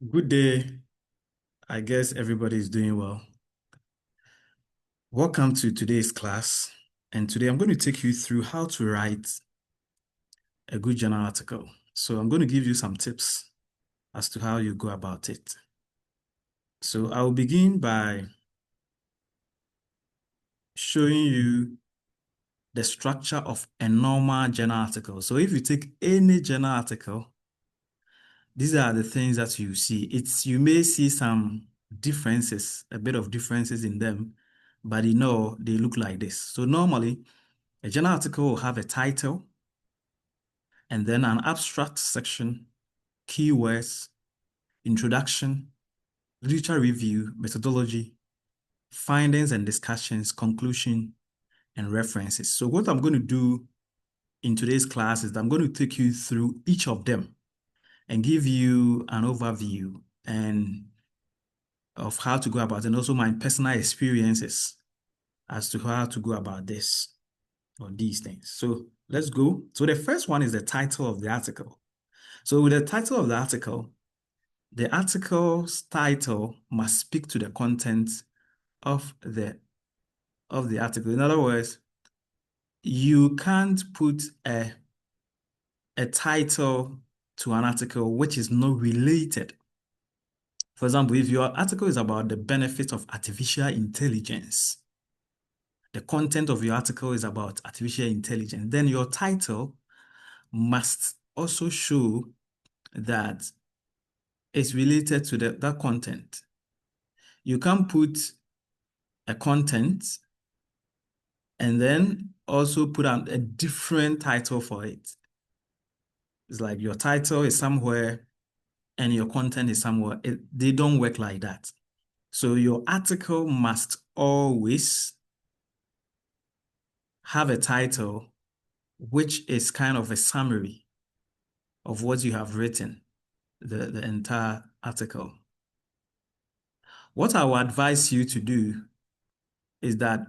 Good day. I guess everybody is doing well. Welcome to today's class. And today I'm going to take you through how to write a good journal article. So I'm going to give you some tips as to how you go about it. So I'll begin by showing you the structure of a normal journal article. So if you take any journal article, these are the things that you see. You may see some differences, a bit of differences in them, but they look like this. So normally, a journal article will have a title and then an abstract section, keywords, introduction, literature review, methodology, findings and discussions, conclusion, and references. So what I'm going to do in today's class is that I'm going to take you through each of them and give you an overview and of how to go about it, and also my personal experiences as to how to go about this or these things. So let's go. So the first one is the title of the article. So with the title of the article's title must speak to the content of the article. In other words, you can't put a title to an article which is not related. For example, if your article is about the benefits of artificial intelligence, the content of your article is about artificial intelligence, then your title must also show that it's related to that content. You can't put a content and then also put a different title for it. It's like your title is somewhere and your content is somewhere. They don't work like that. So your article must always have a title which is kind of a summary of what you have written, the entire article. What I would advise you to do is that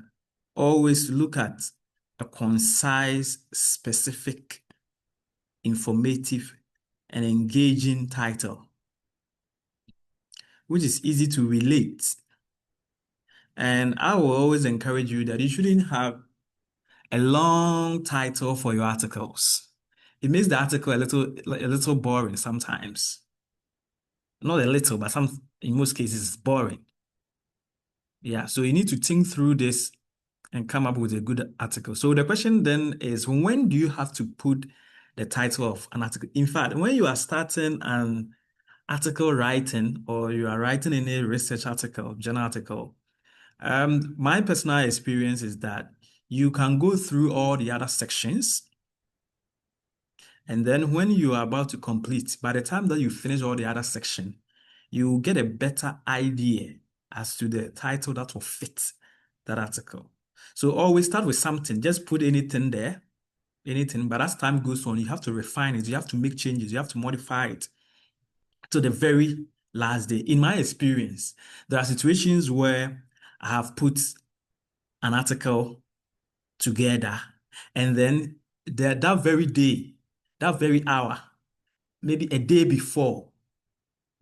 always look at a concise, specific, informative, and engaging title, which is easy to relate. And I will always encourage you that you shouldn't have a long title for your articles. It makes the article a little boring sometimes. Not a little, but in most cases, it's boring. Yeah, so you need to think through this and come up with a good article. So the question then is, when do you have to put the title of an article? In fact, when you are starting an article writing or you are writing any research article, journal article, my personal experience is that you can go through all the other sections, and then when you are about to complete, by the time that you finish all the other section, you will get a better idea as to the title that will fit that article. So always start with something. Just put anything there, anything. But as time goes on, you have to refine it. You have to make changes. You have to modify it to the very last day. In my experience, there are situations where I have put an article together, and then that very day, that very hour, maybe a day before,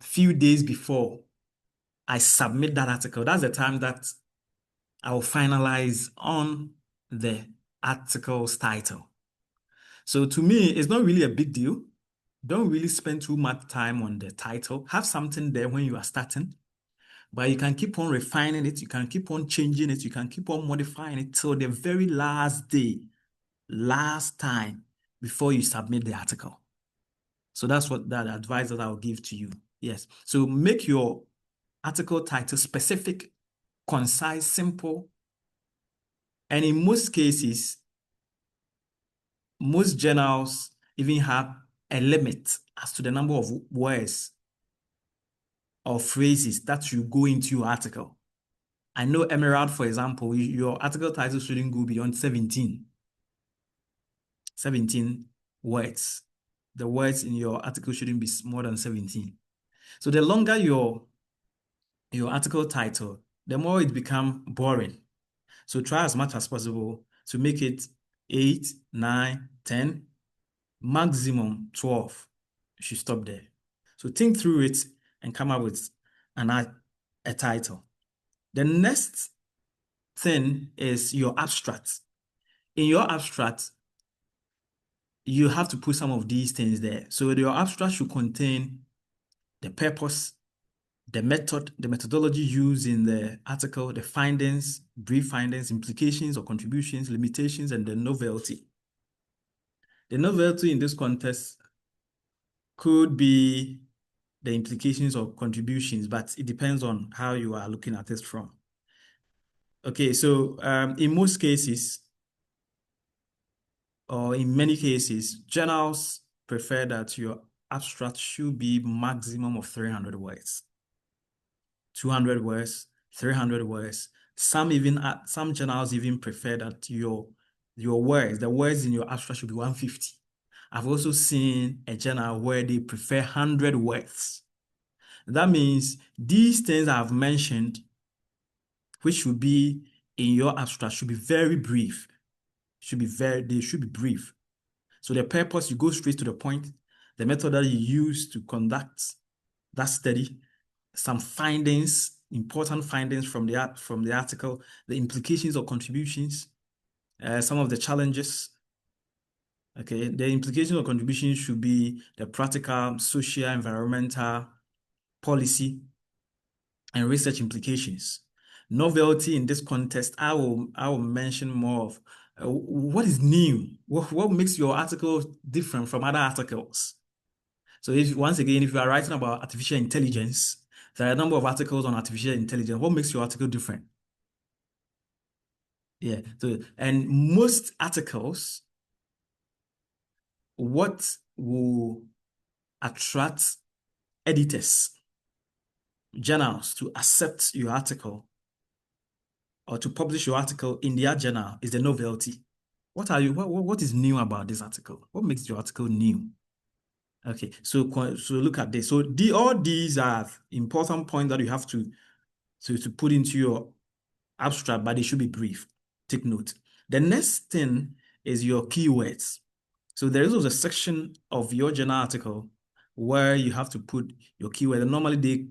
few days before I submit that article, that's the time that I will finalize on the article's title. So to me, it's not really a big deal. Don't really spend too much time on the title. Have something there when you are starting, but you can keep on refining it. You can keep on changing it. You can keep on modifying it till the very last day, last time before you submit the article. So that's what that advice that I'll give to you. Yes. So make your article title specific, concise, simple. And in most cases, most journals even have a limit as to the number of words or phrases that you go into your article. I know Emerald, for example, your article title shouldn't go beyond 17 words. The words in your article shouldn't be more than 17. So the longer your article title, the more it becomes boring. So try as much as possible to make it 8, 9, 10, maximum 12. You should stop there. So think through it and come up with a title. The next thing is your abstract. In your abstract, you have to put some of these things there. So your abstract should contain the purpose, the method, the methodology used in the article, the findings, brief findings, implications or contributions, limitations, and the novelty. The novelty in this context could be the implications or contributions, but it depends on how you are looking at this from. Okay, so in most cases, or in many cases, journals prefer that your abstract should be maximum of 300 words, 200 words, 300 words. Some journals even prefer that your words, the words in your abstract should be 150. I've also seen a journal where they prefer 100 words. That means these things I've mentioned, which should be in your abstract, should be very brief. They should be brief. So the purpose, you go straight to the point. The method that you use to conduct that study, some findings, important findings from the article, the implications or contributions, some of the challenges. Okay, the implications or contributions should be the practical, social, environmental, policy, and research implications. Novelty in this context, I will mention more of what is new, what makes your article different from other articles. So once again, if you are writing about artificial intelligence, there are a number of articles on artificial intelligence. What makes your article different? Yeah. So, and most articles, what will attract editors, journals to accept your article or to publish your article in their journal is the novelty. What is new about this article? What makes your article new? Okay, so look at this. So all these are important points that you have to put into your abstract, but they should be brief. Take note. The next thing is your keywords. So there is also a section of your journal article where you have to put your keywords. And normally the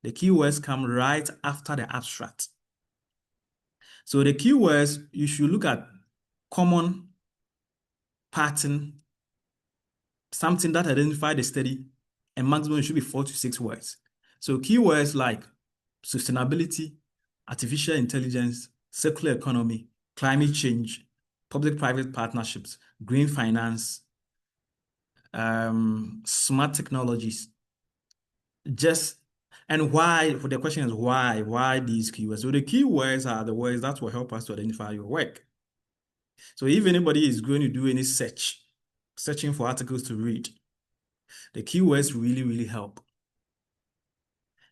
keywords come right after the abstract. So the keywords, you should look at common pattern, something that identifies the study, and maximum should be 4 to 6 words. So keywords like sustainability, artificial intelligence, circular economy, climate change, public-private partnerships, green finance, smart technologies. And why, the question is why these keywords? So the keywords are the words that will help us to identify your work. So if anybody is going to do any searching for articles to read, the keywords really, really help.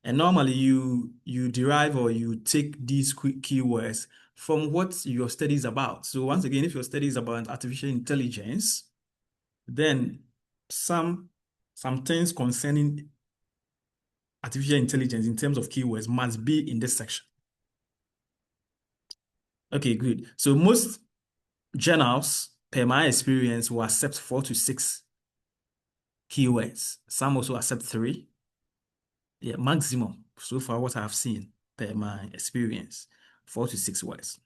And normally you derive or you take these keywords from what your study is about. So once again, if your study is about artificial intelligence, then some things concerning artificial intelligence in terms of keywords must be in this section. Okay, good. So most journals, per my experience, will accept 4 to 6 keywords. Some also accept 3. Yeah, maximum. So far, what I've seen, per my experience, 4 to 6 words.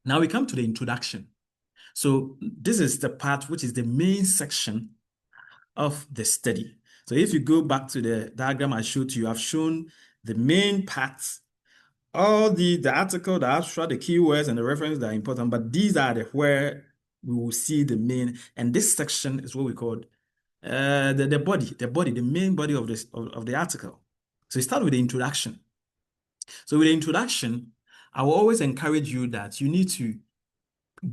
Now we come to the introduction. So this is the part which is the main section of the study. So if you go back to the diagram I showed you, I've shown the main parts, all the article, the abstract, the keywords, and the references that are important, but these are where we will see the main, and this section is what we call the main body of the article. So you start with the introduction. So with the introduction, I will always encourage you that you need to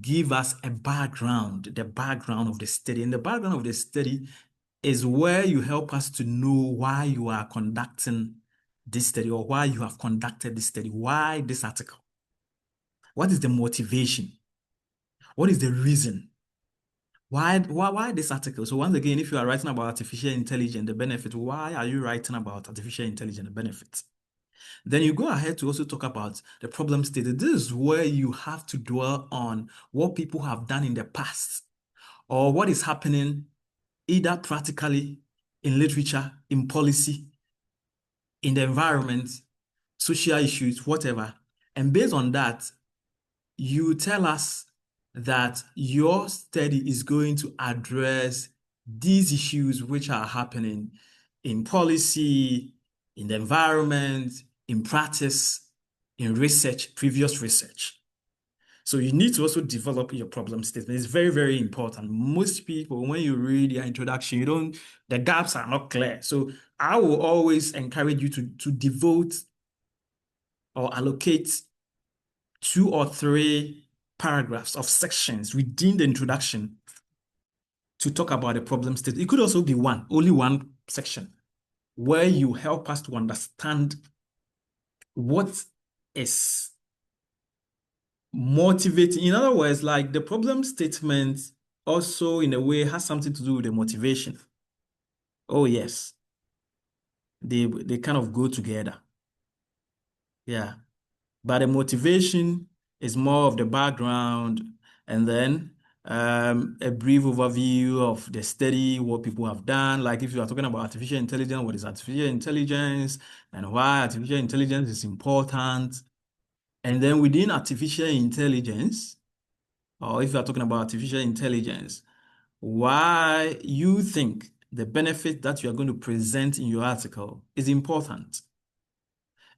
give us a background, the background of the study. And the background of the study is where you help us to know why you are conducting this study or why you have conducted this study. Why this article? What is the motivation? What is the reason? Why this article? So once again, if you are writing about artificial intelligence, the benefit, why are you writing about artificial intelligence, the benefits? Then you go ahead to also talk about the problem stated. This is where you have to dwell on what people have done in the past or what is happening either practically in literature, in policy, in the environment, social issues, whatever. And based on that, you tell us that your study is going to address these issues which are happening in policy, in the environment, in practice, in research, previous research. So you need to also develop your problem statement. It's very, very important. Most people, when you read your introduction, the gaps are not clear. So I will always encourage you to devote or allocate 2 or 3 paragraphs of sections within the introduction to talk about the problem statement. It could also be only one section where you help us to understand what is motivating. In other words, like the problem statement also in a way has something to do with the motivation. Oh yes, they kind of go together. Yeah. But the motivation is more of the background, and then a brief overview of the study, what people have done. Like if you are talking about artificial intelligence, what is artificial intelligence and why artificial intelligence is important. And then within artificial intelligence, or if you are talking about artificial intelligence, why you think the benefit that you are going to present in your article is important.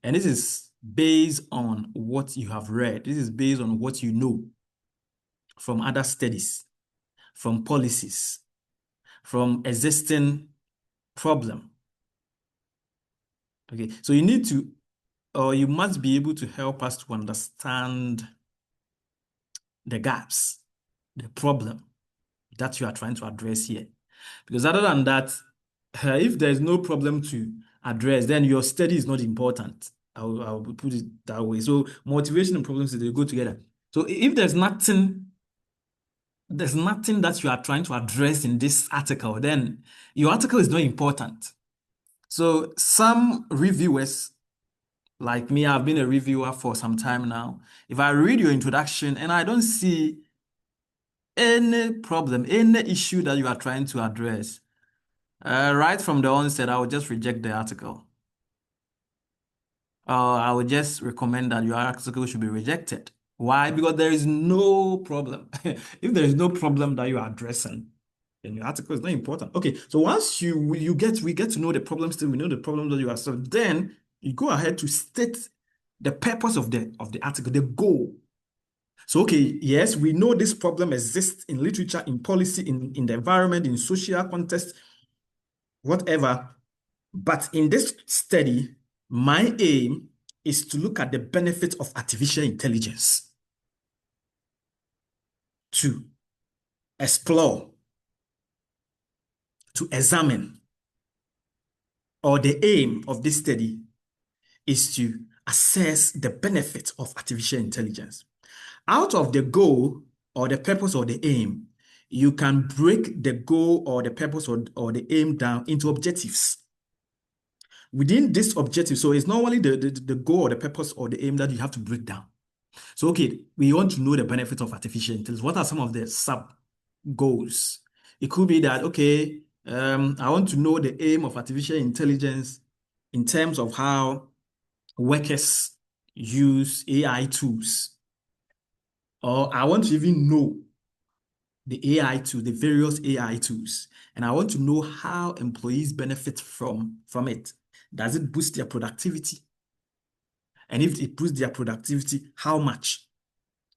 And this is based on what you have read. This is based on what you know from other studies, from policies, from existing problem. Okay, so you need to, or you must be able to help us to understand the gaps, the problem that you are trying to address here. Because other than that, if there is no problem to address, then your study is not important. I'll put it that way. So motivation and problems, they go together. So if there's nothing that you are trying to address in this article, then your article is not important. So some reviewers, like me, I've been a reviewer for some time now. If I read your introduction and I don't see any problem, any issue that you are trying to address, right from the onset, I will just reject the article. I would just recommend that your article should be rejected. Why? Because there is no problem. If there is no problem that you are addressing, then your article is not important. Okay, so once we get to know the problem still, we know the problem that you are solving, then you go ahead to state the purpose of the article, the goal. So, okay, yes, we know this problem exists in literature, in policy, in the environment, in social context, whatever. But in this study, my aim is to look at the benefits of artificial intelligence, to explore, to examine, or the aim of this study is to assess the benefits of artificial intelligence. Out of the goal or the purpose or the aim, you can break the goal or the purpose or the aim down into objectives. Within this objective, so it's not only the goal or the purpose or the aim that you have to break down. So, okay, we want to know the benefits of artificial intelligence. What are some of the sub goals? It could be that, okay, I want to know the aim of artificial intelligence in terms of how workers use AI tools. Or I want to even know the AI tool, the various AI tools. And I want to know how employees benefit from it. Does it boost their productivity? And if it boosts their productivity, how much?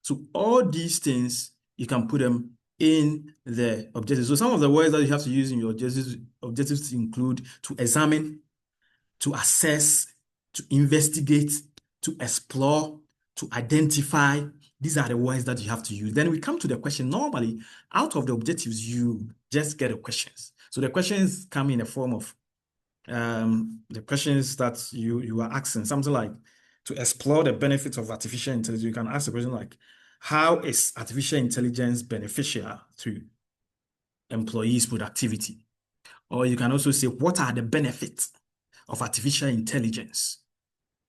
So all these things, you can put them in the objectives. So some of the words that you have to use in your objectives include to examine, to assess, to investigate, to explore, to identify. These are the words that you have to use. Then we come to the question. Normally, out of the objectives, you just get the questions. So the questions come in the form of the questions that you are asking, something like to explore the benefits of artificial intelligence. You can ask a question like, how is artificial intelligence beneficial to employees' productivity? Or you can also say, what are the benefits of artificial intelligence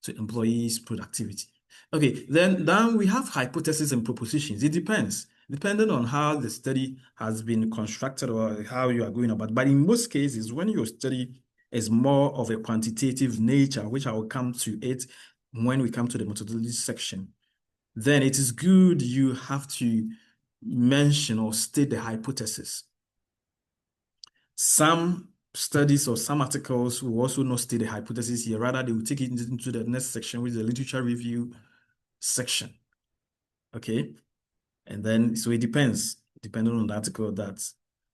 to employees' productivity? Okay, then we have hypotheses and propositions. It depends, depending on how the study has been constructed or how you are going about. But in most cases, when your study is more of a quantitative nature, which I will come to it when we come to the methodology section. Then it is good you have to mention or state the hypothesis. Some studies or some articles will also not state the hypothesis here. Rather, they will take it into the next section, which is the literature review section. Okay. And then, so it depends, depending on the article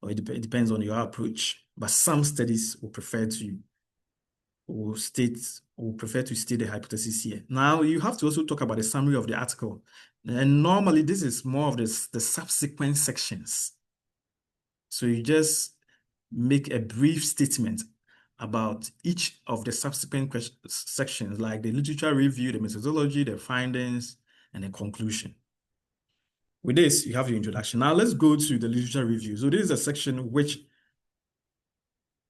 or it depends on your approach. But some studies will prefer to state the hypothesis here. Now, you have to also talk about the summary of the article. And normally, this is more of the subsequent sections. So you just make a brief statement about each of the subsequent sections, like the literature review, the methodology, the findings, and the conclusion. With this, you have your introduction. Now let's go to the literature review. So this is a section which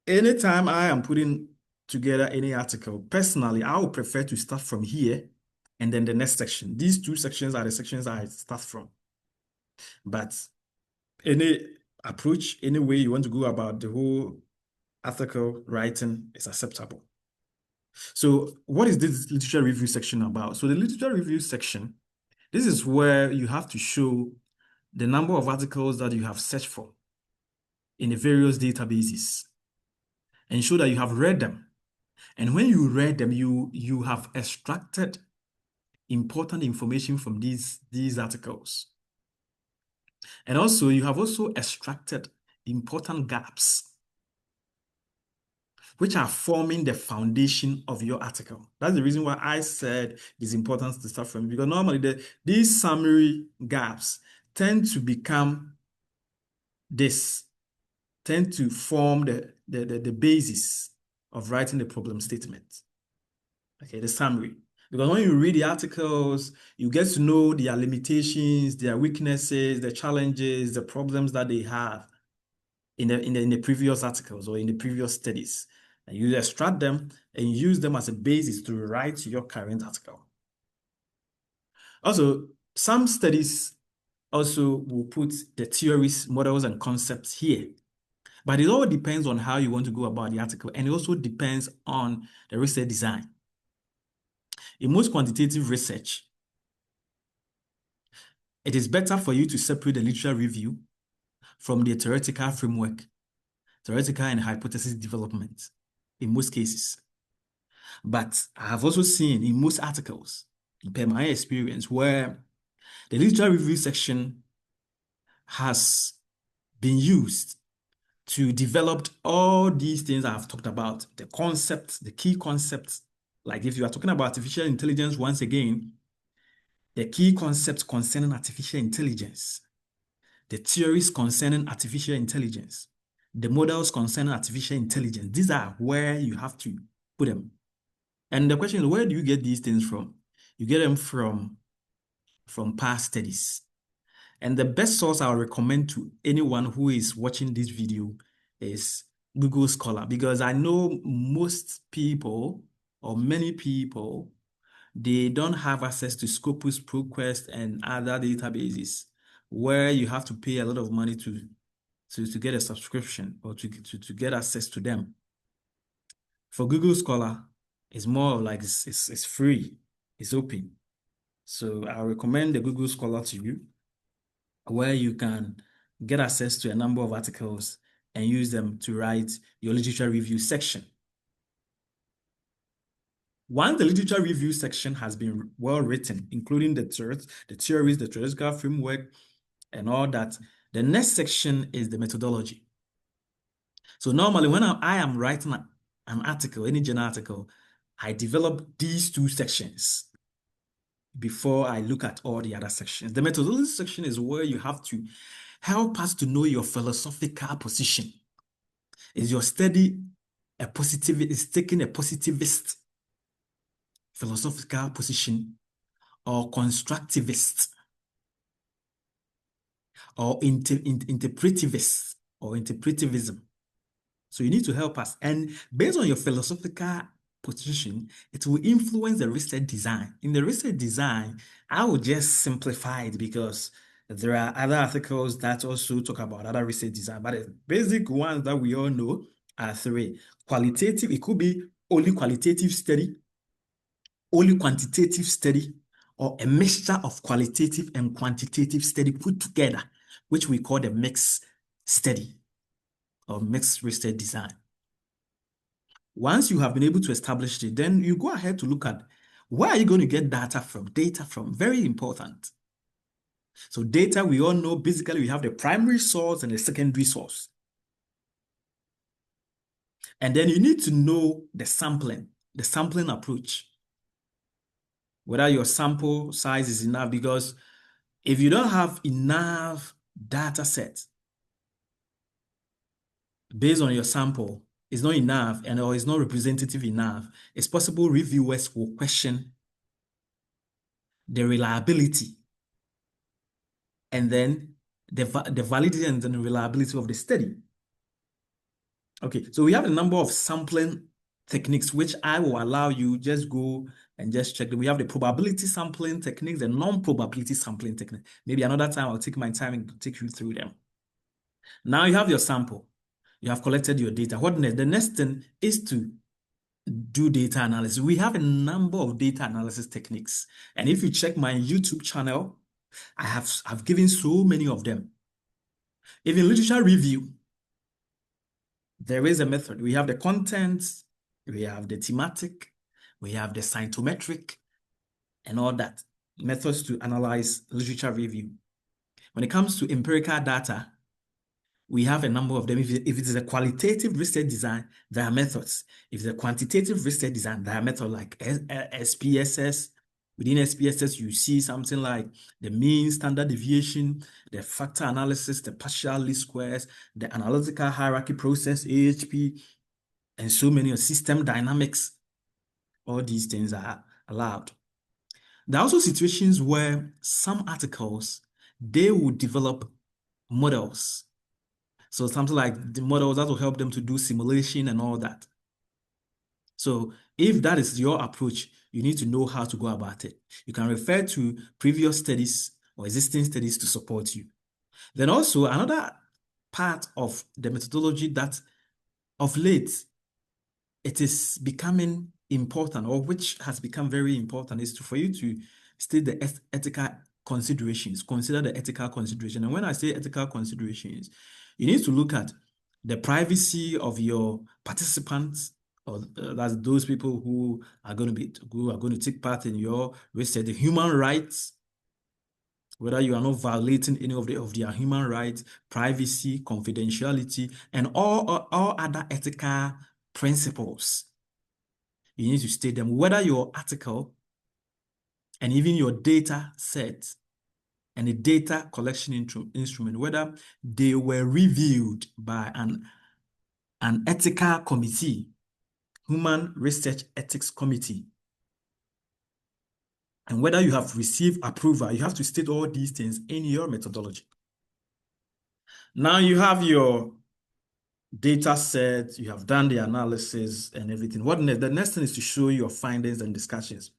anytime I am putting together any article, personally, I would prefer to start from here and then the next section. These two sections are the sections I start from. But any approach, any way you want to go about the whole article writing is acceptable. So what is this literature review section about? So the literature review section, this is where you have to show the number of articles that you have searched for in the various databases and show that you have read them. And when you read them, you have extracted important information from these articles. And also, you have also extracted important gaps which are forming the foundation of your article. That's the reason why I said it's important to start from, because normally these summary gaps tend to form the basis of writing the problem statement. Okay, the summary. Because when you read the articles, you get to know their limitations, their weaknesses, the challenges, the problems that they have in the previous articles or in the previous studies. And you extract them and use them as a basis to write your current article. Also, some studies also will put the theories, models, and concepts here. But it all depends on how you want to go about the article, and it also depends on the research design. In most quantitative research, it is better for you to separate the literature review from the theoretical framework, theoretical and hypothesis development in most cases. But I have also seen in most articles, in my experience, where the literature review section has been used to develop all these things I have talked about, the concepts, the key concepts. Like if you are talking about artificial intelligence, once again, the key concepts concerning artificial intelligence, the theories concerning artificial intelligence, the models concerning artificial intelligence, these are where you have to put them. And the question is, where do you get these things from? You get them from past studies. And the best source I would recommend to anyone who is watching this video is Google Scholar, because I know most people or many people, they don't have access to Scopus, ProQuest, and other databases where you have to pay a lot of money to get a subscription or to get access to them. For Google Scholar, it's more like it's free, it's open. So I recommend the Google Scholar to you, where you can get access to a number of articles and use them to write your literature review section. Once the literature review section has been well written, including the theories, the theoretical framework, and all that, the next section is the methodology. So normally when I am writing an article, any journal article, I develop these two sections before I look at all the other sections. The methodology section is where you have to help us to know your philosophical position. Is your study is taking a positivist philosophical position, or constructivist, or interpretivist, or interpretivism? So you need to help us. And based on your philosophical position, it will influence the research design. In the research design, I will just simplify it because there are other articles that also talk about other research design. But the basic ones that we all know are three. Qualitative, it could be only qualitative study, only quantitative study, or a mixture of qualitative and quantitative study put together, which we call the mixed study or mixed research design. Once you have been able to establish it, then you go ahead to look at where are you going to get data from? Data from, very important. So data, we all know, basically we have the primary source and the secondary source. And then you need to know the sampling approach, whether your sample size is enough, because if you don't have enough data set based on your sample, it's not enough and or it's not representative enough, it's possible reviewers will question the reliability and then the validity and the reliability of the study. Okay, so we have a number of sampling techniques, which I will allow you just go and just check them. We have the probability sampling techniques, the non-probability sampling technique. Maybe another time I'll take my time and take you through them. Now you have your sample. You have collected your data. What next? The next thing is to do data analysis. We have a number of data analysis techniques. And if you check my YouTube channel, I've given so many of them. Even literature review, there is a method. We have the content, we have the thematic, we have the scientometric, and all that. Methods to analyze literature review. When it comes to empirical data, we have a number of them. If it is a qualitative research design, there are methods. If it's a quantitative research design, there are methods like SPSS. Within SPSS, you see something like the mean standard deviation, the factor analysis, the partial least squares, the analytical hierarchy process, AHP, and so many of system dynamics. All these things are allowed. There are also situations where some articles, they will develop models. So something like the models that will help them to do simulation and all that. So if that is your approach, you need to know how to go about it. You can refer to previous studies or existing studies to support you. Then also another part of the methodology that of late it is becoming important, or which has become very important, is for you to state the ethical considerations, consider the ethical consideration. And when I say ethical considerations, you need to look at the privacy of your participants, or that's those people who are going to take part in your research, the human rights, whether you are not violating any of their human rights, privacy, confidentiality, and all other ethical principles. You need to state them, whether your article and even your data set and the data collection instrument, whether they were reviewed by an ethical committee, Human Research Ethics Committee, and whether you have received approval. You have to state all these things in your methodology. Now you have your data set, you have done the analysis and everything. What next? The next thing is to show your findings and discussions.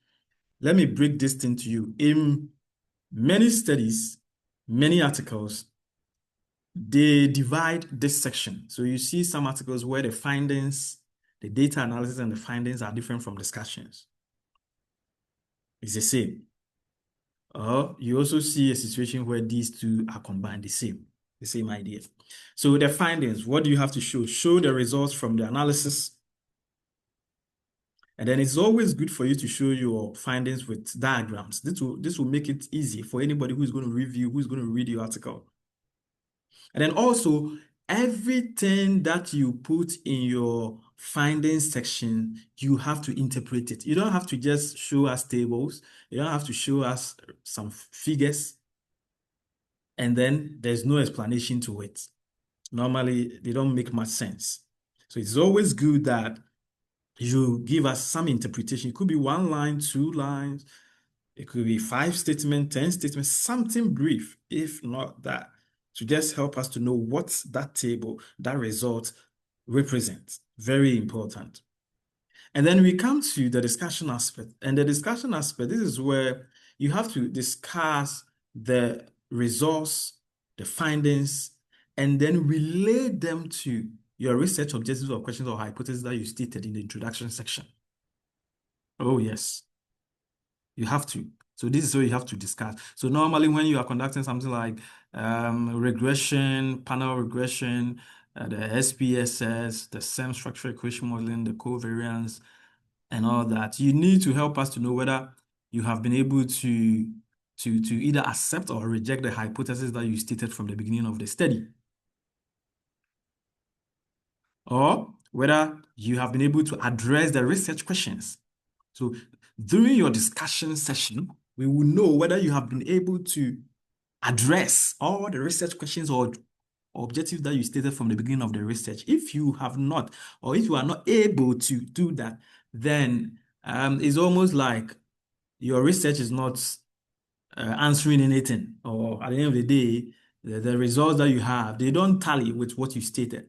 Let me break this thing to you. In many studies, many articles, they divide this section. So you see some articles where the findings, the data analysis and the findings are different from discussions. It's the same. Or you also see a situation where these two are combined, the same idea. So the findings, what do you have to show? Show the results from the analysis. And then it's always good for you to show your findings with diagrams. This will make it easy for anybody who's going to review, who's going to read your article. And then also, everything that you put in your findings section, you have to interpret it. You don't have to just show us tables. You don't have to show us some figures. And then there's no explanation to it. Normally, they don't make much sense. So it's always good that you give us some interpretation. It could be 1 line, 2 lines. It could be 5 statements, 10 statements, something brief, if not that, to just help us to know what that table, that result represents. Very important. And then we come to the discussion aspect. And the discussion aspect, this is where you have to discuss the results, the findings, and then relate them to your research objectives or questions or hypotheses that you stated in the introduction section. Oh, yes, you have to. So this is what you have to discuss. So normally when you are conducting something like regression, panel regression, the SPSS, the SEM structure equation modeling, the covariance, and all that, you need to help us to know whether you have been able to either accept or reject the hypothesis that you stated from the beginning of the study, or whether you have been able to address the research questions. So during your discussion session, we will know whether you have been able to address all the research questions or objectives that you stated from the beginning of the research. If you have not, or if you are not able to do that, then it's almost like your research is not answering anything, or at the end of the day, the results that you have, they don't tally with what you stated.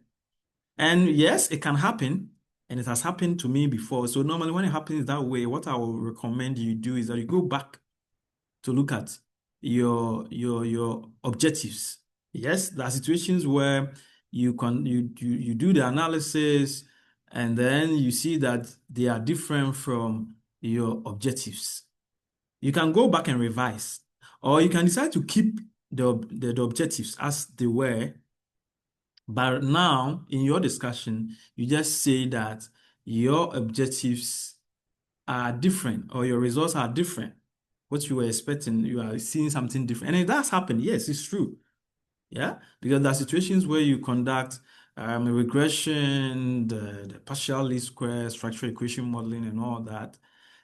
And yes, it can happen, and it has happened to me before. So normally when it happens that way, what I will recommend you do is that you go back to look at your objectives. Yes, there are situations where you do the analysis and then you see that they are different from your objectives. You can go back and revise, or you can decide to keep the objectives as they were. But now, in your discussion, you just say that your objectives are different or your results are different. What you were expecting, you are seeing something different. And it does happen. Yes, it's true. Yeah, because there are situations where you conduct a regression, the partial least square, structural equation modeling, and all that.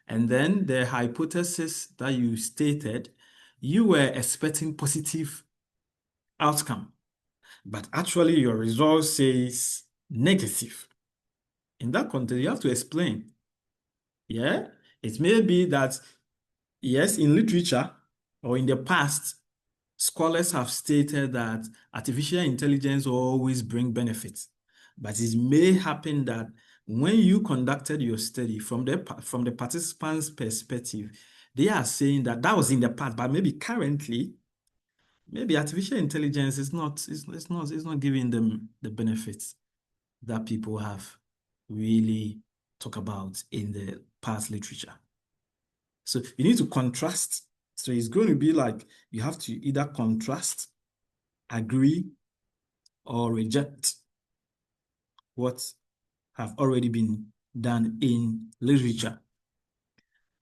And then the hypothesis that you stated, you were expecting positive outcome, but actually your result says negative. In that context, you have to explain. Yeah, it may be that, yes, in literature or in the past, scholars have stated that artificial intelligence will always bring benefits. But it may happen that when you conducted your study from the participants' perspective, they are saying that that was in the past, but maybe currently, maybe artificial intelligence is not giving them the benefits that people have really talked about in the past literature. So you need to contrast. So it's going to be like you have to either contrast, agree, or reject what have already been done in literature.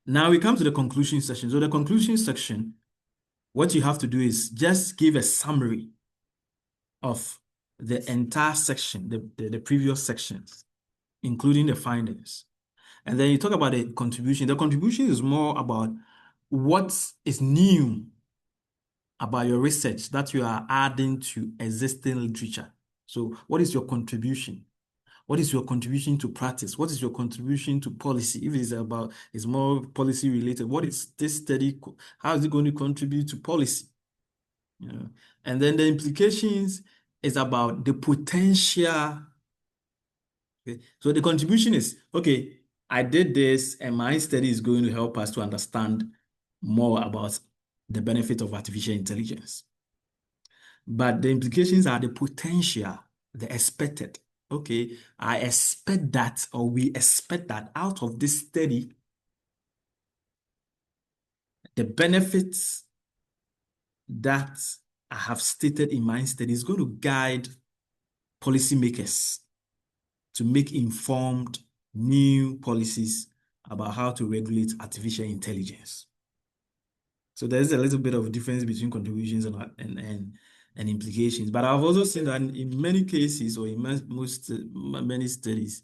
Now we come to the conclusion section. So the conclusion section, what you have to do is just give a summary of the entire section, the previous sections, including the findings. And then you talk about the contribution. The contribution is more about what is new about your research that you are adding to existing literature. So what is your contribution? What is your contribution to practice? What is your contribution to policy? If it's more policy related, what is this study? How is it going to contribute to policy? You know? And then the implications is about the potential. Okay? So the contribution is, okay, I did this and my study is going to help us to understand more about the benefit of artificial intelligence. But the implications are the potential, the expected. Okay, I expect that, or we expect that out of this study, the benefits that I have stated in my study is going to guide policymakers to make informed new policies about how to regulate artificial intelligence. So there's a little bit of difference between contributions and implications. But I've also seen that in many cases, or in many studies,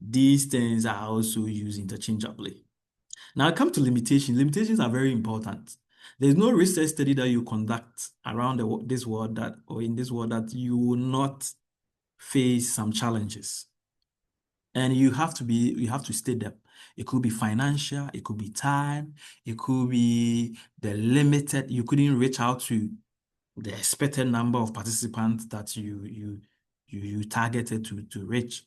these things are also used interchangeably. Now, come to limitations. Limitations are very important. There's no research study that you conduct around this world or in this world that you will not face some challenges. And you have to state them. It could be financial, it could be time, it could be the limited, you couldn't reach out to the expected number of participants that you targeted to reach.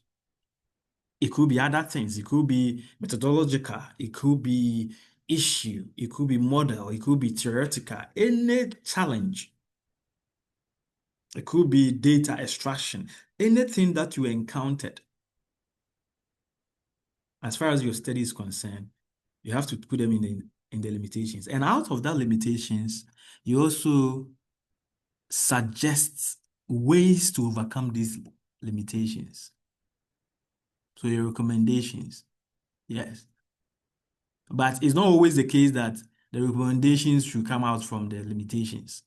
It could be other things. It could be methodological. It could be issue. It could be model. It could be theoretical. Any challenge. It could be data extraction. anything that you encountered, as far as your study is concerned, you have to put them in the limitations. And out of that limitations, you also suggest ways to overcome these limitations. So your recommendations, yes. But it's not always the case that the recommendations should come out from the limitations.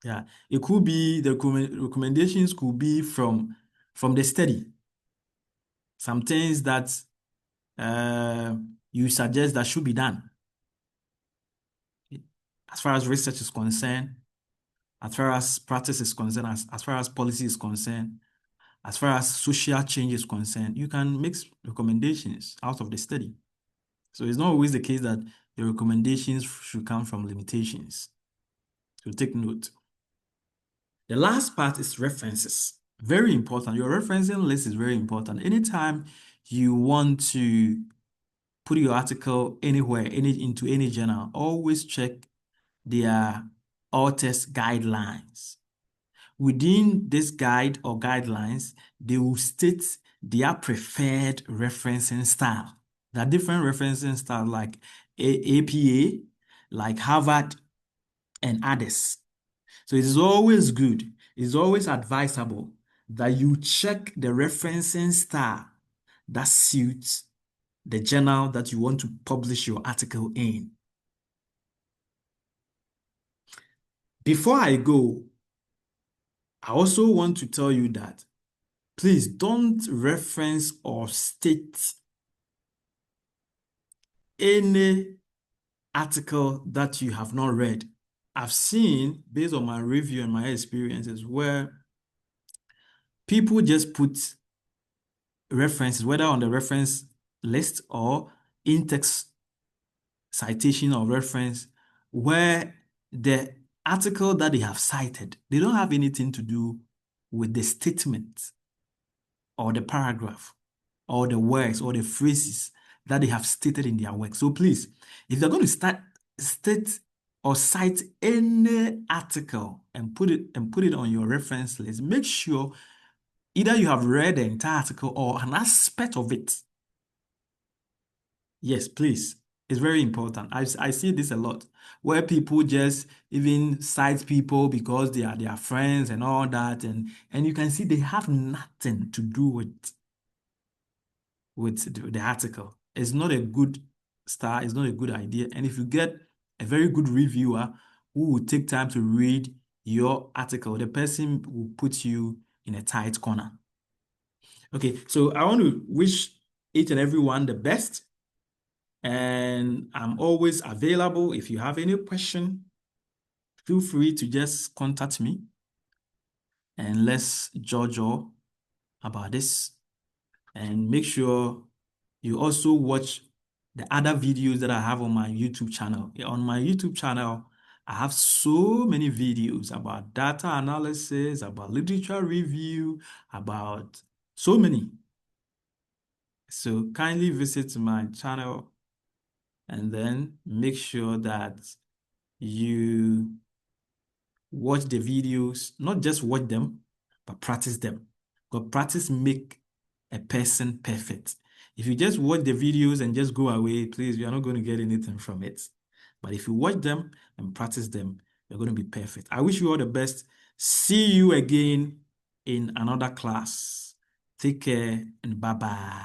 Yeah, it could be the recommendations could be from the study. Some things that uh, you suggest that should be done. As far as research is concerned, as far as practice is concerned, as far as policy is concerned, as far as social change is concerned, you can make recommendations out of the study. So it's not always the case that your recommendations should come from limitations. So take note. The last part is references. Very important. Your referencing list is very important. Anytime you want to put your article anywhere, into any journal, always check their author's guidelines. Within this guide or guidelines, they will state their preferred referencing style. There are different referencing styles like APA, like Harvard, and others. So it is always good, it's always advisable that you check the referencing style that suits the journal that you want to publish your article in. Before I go, I also want to tell you that please don't reference or state any article that you have not read. I've seen, based on my review and my experiences, where people just put references, whether on the reference list or in-text citation or reference, where the article that they have cited, they don't have anything to do with the statement or the paragraph or the words or the phrases that they have stated in their work. So please, if you're going to state or cite any article and put it on your reference list, make sure either you have read the entire article or an aspect of it. Yes, please. It's very important. I see this a lot, where people just even cite people because they are their friends and all that, and you can see they have nothing to do with the article. It's not a good start. It's not a good idea. And if you get a very good reviewer who will take time to read your article, the person will put you in a tight corner. Okay, so I want to wish each and everyone the best. And I'm always available. If you have any question, feel free to just contact me and let's judge all about this. And make sure you also watch the other videos that I have on my YouTube channel. On my YouTube channel, I have so many videos about data analysis, about literature review, about so many. So kindly visit my channel and then make sure that you watch the videos, not just watch them, but practice them. Because practice make a person perfect. If you just watch the videos and just go away, please, you are not going to get anything from it. But if you watch them and practice them, you're going to be perfect. I wish you all the best. See you again in another class. Take care and bye-bye.